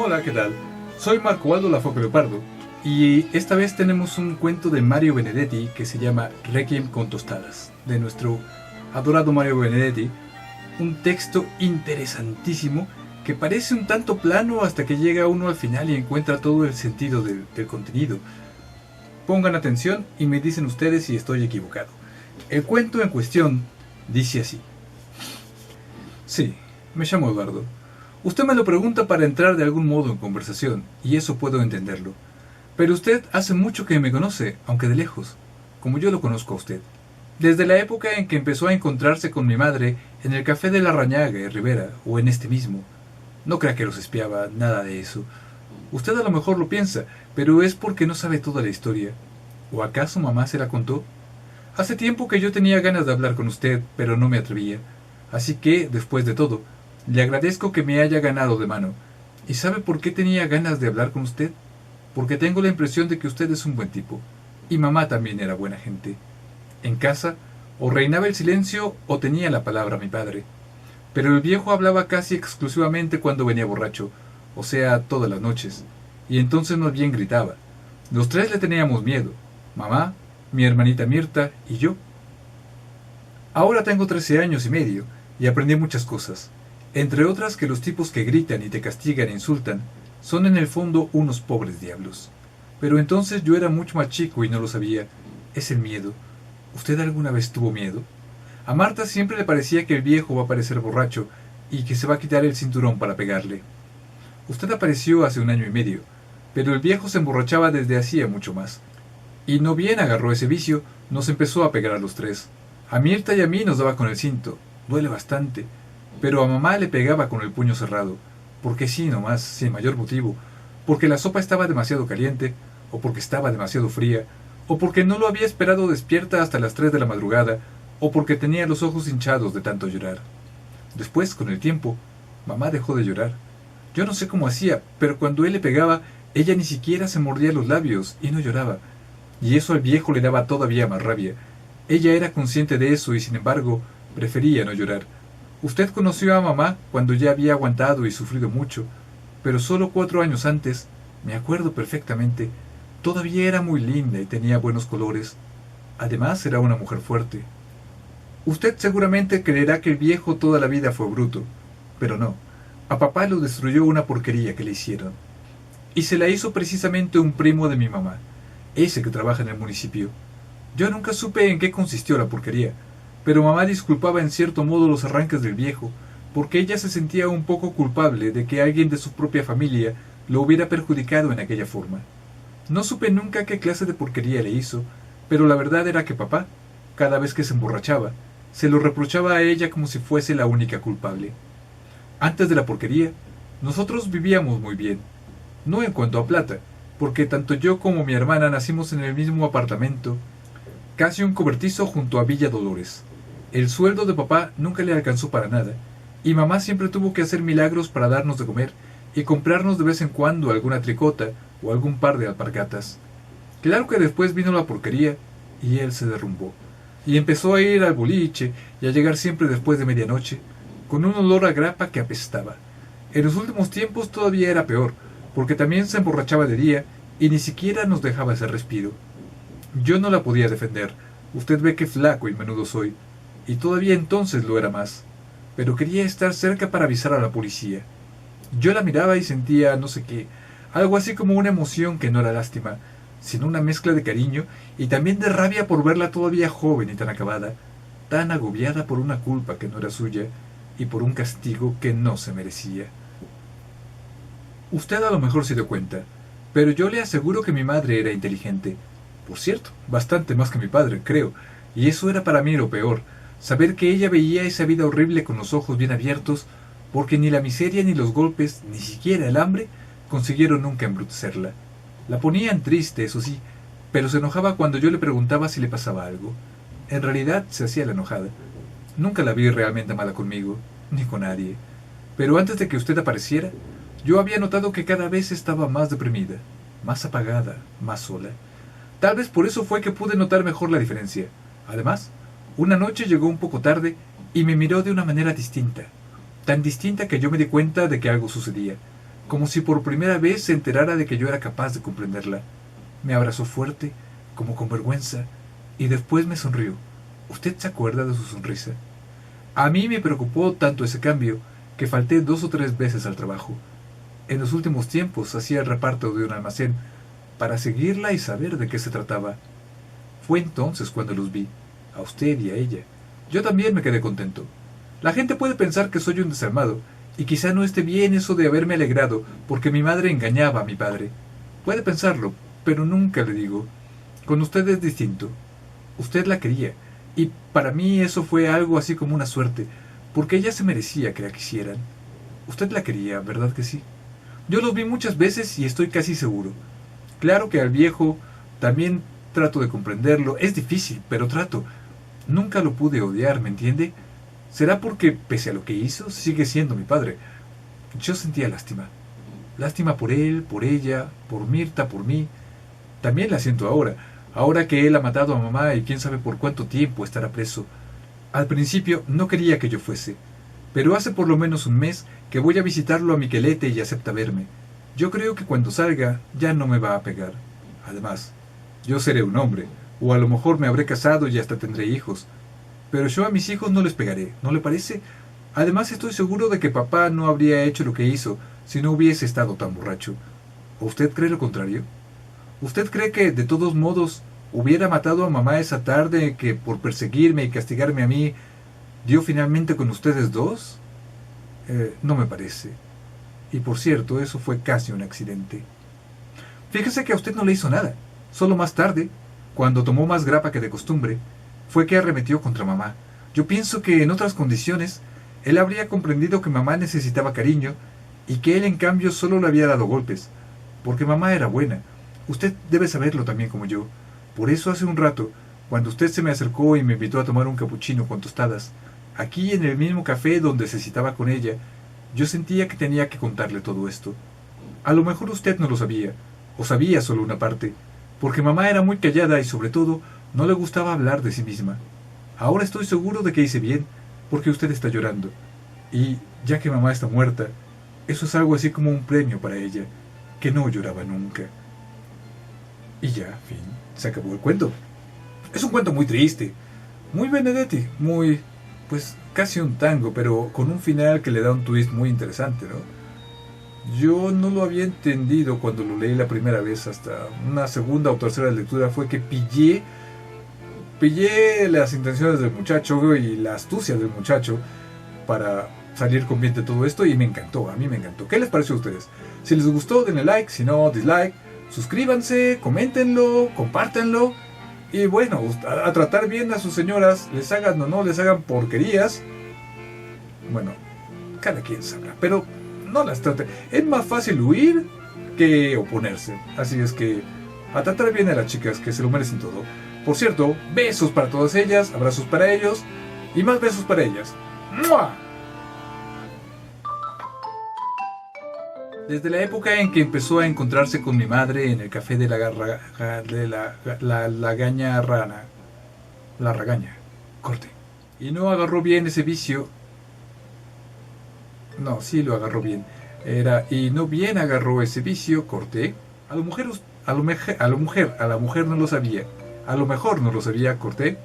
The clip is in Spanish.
Hola, ¿qué tal? Soy Marco Aldo Lafoque Leopardo y esta vez tenemos un cuento de Mario Benedetti que se llama Requiem con tostadas, de nuestro adorado Mario Benedetti, un texto interesantísimo que parece un tanto plano hasta que llega uno al final y encuentra todo el sentido del contenido. Pongan atención y me dicen ustedes si estoy equivocado. El cuento en cuestión dice así. Sí, me llamo Eduardo. Usted me lo pregunta para entrar de algún modo en conversación, y eso puedo entenderlo. Pero usted hace mucho que me conoce, aunque de lejos, como yo lo conozco a usted. Desde la época en que empezó a encontrarse con mi madre en el café de la Rañaga y Rivera, o en este mismo. No crea que los espiaba, nada de eso. Usted a lo mejor lo piensa, pero es porque no sabe toda la historia. ¿O acaso mamá se la contó? Hace tiempo que yo tenía ganas de hablar con usted, pero no me atrevía. Así que, después de todo, le agradezco que me haya ganado de mano. ¿Y sabe por qué tenía ganas de hablar con usted? Porque tengo la impresión de que usted es un buen tipo. Y mamá también era buena gente. En casa, o reinaba el silencio o tenía la palabra mi padre. Pero el viejo hablaba casi exclusivamente cuando venía borracho, o sea, todas las noches. Y entonces más bien gritaba. Los tres le teníamos miedo. Mamá, mi hermanita Mirta y yo. Ahora tengo 13 años y medio y aprendí muchas cosas. Entre otras que los tipos que gritan y te castigan e insultan son en el fondo unos pobres diablos. Pero entonces yo era mucho más chico y no lo sabía. Es el miedo. ¿Usted alguna vez tuvo miedo? A Marta siempre le parecía que el viejo va a parecer borracho y que se va a quitar el cinturón para pegarle. Usted apareció hace 1 año y medio, pero el viejo se emborrachaba desde hacía mucho más. Y no bien agarró ese vicio, nos empezó a pegar a los tres. A Mirta y a mí nos daba con el cinto. Duele bastante. Pero a mamá le pegaba con el puño cerrado, porque sí nomás, sin mayor motivo, porque la sopa estaba demasiado caliente, o porque estaba demasiado fría, o porque no lo había esperado despierta hasta las 3 de la madrugada, o porque tenía los ojos hinchados de tanto llorar. Después, con el tiempo, mamá dejó de llorar. Yo no sé cómo hacía, pero cuando él le pegaba, ella ni siquiera se mordía los labios y no lloraba. Y eso al viejo le daba todavía más rabia. Ella era consciente de eso y sin embargo, prefería no llorar. Usted conoció a mamá cuando ya había aguantado y sufrido mucho, pero solo 4 años antes, me acuerdo perfectamente, todavía era muy linda y tenía buenos colores. Además era una mujer fuerte. Usted seguramente creerá que el viejo toda la vida fue bruto, pero no. A papá lo destruyó una porquería que le hicieron. Y se la hizo precisamente un primo de mi mamá, ese que trabaja en el municipio. Yo nunca supe en qué consistió la porquería, pero mamá disculpaba en cierto modo los arranques del viejo, porque ella se sentía un poco culpable de que alguien de su propia familia lo hubiera perjudicado en aquella forma. No supe nunca qué clase de porquería le hizo, pero la verdad era que papá, cada vez que se emborrachaba, se lo reprochaba a ella como si fuese la única culpable. Antes de la porquería, nosotros vivíamos muy bien, no en cuanto a plata, porque tanto yo como mi hermana nacimos en el mismo apartamento, casi un cobertizo junto a Villa Dolores. El sueldo de papá nunca le alcanzó para nada, y mamá siempre tuvo que hacer milagros para darnos de comer y comprarnos de vez en cuando alguna tricota o algún par de alpargatas. Claro que después vino la porquería y él se derrumbó, y empezó a ir al boliche y a llegar siempre después de medianoche, con un olor a grapa que apestaba. En los últimos tiempos todavía era peor, porque también se emborrachaba de día y ni siquiera nos dejaba ese respiro. Yo no la podía defender. Usted ve qué flaco y menudo soy. Y todavía entonces lo era más. Pero quería estar cerca para avisar a la policía. Yo la miraba y sentía no sé qué, algo así como una emoción que no era lástima, sino una mezcla de cariño y también de rabia por verla todavía joven y tan acabada, tan agobiada por una culpa que no era suya y por un castigo que no se merecía. Usted a lo mejor se dio cuenta, pero yo le aseguro que mi madre era inteligente. Por cierto, bastante más que mi padre, creo, y eso era para mí lo peor, saber que ella veía esa vida horrible con los ojos bien abiertos, porque ni la miseria ni los golpes, ni siquiera el hambre, consiguieron nunca embrutecerla. La ponían triste, eso sí, pero se enojaba cuando yo le preguntaba si le pasaba algo. En realidad se hacía la enojada. Nunca la vi realmente mala conmigo, ni con nadie. Pero antes de que usted apareciera, yo había notado que cada vez estaba más deprimida, más apagada, más sola. Tal vez por eso fue que pude notar mejor la diferencia. Además, una noche llegó un poco tarde y me miró de una manera distinta, tan distinta que yo me di cuenta de que algo sucedía. como si por primera vez se enterara de que yo era capaz de comprenderla. Me abrazó fuerte, como con vergüenza, y después me sonrió. ¿Usted se acuerda de su sonrisa? A mí me preocupó tanto ese cambio que falté 2 o 3 veces al trabajo. En los últimos tiempos hacía el reparto de un almacén para seguirla y saber de qué se trataba. Fue entonces cuando los vi, a usted y a ella. Yo también me quedé contento. La gente puede pensar que soy un desarmado, y quizá no esté bien eso de haberme alegrado porque mi madre engañaba a mi padre. Puede pensarlo, pero nunca le digo. Con usted es distinto. Usted la quería, y para mí eso fue algo así como una suerte, porque ella se merecía que la quisieran. Usted la quería, ¿verdad que sí? Yo los vi muchas veces y estoy casi seguro. Claro que al viejo también trato de comprenderlo. Es difícil, pero trato. Nunca lo pude odiar, ¿me entiende? Será porque, pese a lo que hizo, sigue siendo mi padre. Yo sentía lástima. Lástima por él, por ella, por Mirta, por mí. También la siento ahora. Ahora que él ha matado a mamá y quién sabe por cuánto tiempo estará preso. Al principio no quería que yo fuese, pero hace por lo menos un mes que voy a visitarlo a Miquelete y acepta verme. Yo creo que cuando salga ya no me va a pegar. Además, yo seré un hombre, o a lo mejor me habré casado y hasta tendré hijos. Pero yo a mis hijos no les pegaré, ¿no le parece? Además estoy seguro de que papá no habría hecho lo que hizo si no hubiese estado tan borracho. ¿O usted cree lo contrario? ¿Usted cree que, de todos modos, hubiera matado a mamá esa tarde que, por perseguirme y castigarme a mí, dio finalmente con ustedes dos? No me parece. Y por cierto, eso fue casi un accidente. Fíjese que a usted no le hizo nada. Solo más tarde, cuando tomó más grapa que de costumbre, fue que arremetió contra mamá. Yo pienso que en otras condiciones, él habría comprendido que mamá necesitaba cariño y que él en cambio solo le había dado golpes, porque mamá era buena. Usted debe saberlo también como yo. Por eso hace un rato, cuando usted se me acercó y me invitó a tomar un capuchino con tostadas, aquí en el mismo café donde se citaba con ella, yo sentía que tenía que contarle todo esto. A lo mejor usted no lo sabía, o sabía solo una parte, porque mamá era muy callada y sobre todo no le gustaba hablar de sí misma. Ahora estoy seguro de que hice bien, porque usted está llorando. Y, ya que mamá está muerta, eso es algo así como un premio para ella, que no lloraba nunca. Y ya, fin, se acabó el cuento. Es un cuento muy triste, muy Benedetti, muy, pues, casi un tango, pero con un final que le da un twist muy interesante, ¿no? Yo no lo había entendido cuando lo leí la primera vez, hasta una segunda o tercera lectura fue que pillé las intenciones del muchacho y la astucia del muchacho para salir con bien de todo esto y me encantó, a mí me encantó. ¿Qué les pareció a ustedes? Si les gustó, denle like, si no, dislike, suscríbanse, coméntenlo, compártanlo y bueno, a tratar bien a sus señoras, les hagan o no les hagan porquerías, bueno, cada quien sabrá, pero no las traten. Es más fácil huir que oponerse, así es que a tratar bien a las chicas que se lo merecen todo. Por cierto, besos para todas ellas, abrazos para ellos y más besos para ellas. ¡Mua! Desde la época en que empezó a encontrarse con mi madre en el café de la gaña rana, la ragaña, corte, y no agarró bien ese vicio. No, sí lo agarró bien. Y no bien agarró ese vicio, corté. A la mujer no lo sabía. A lo mejor no lo sabía, corté.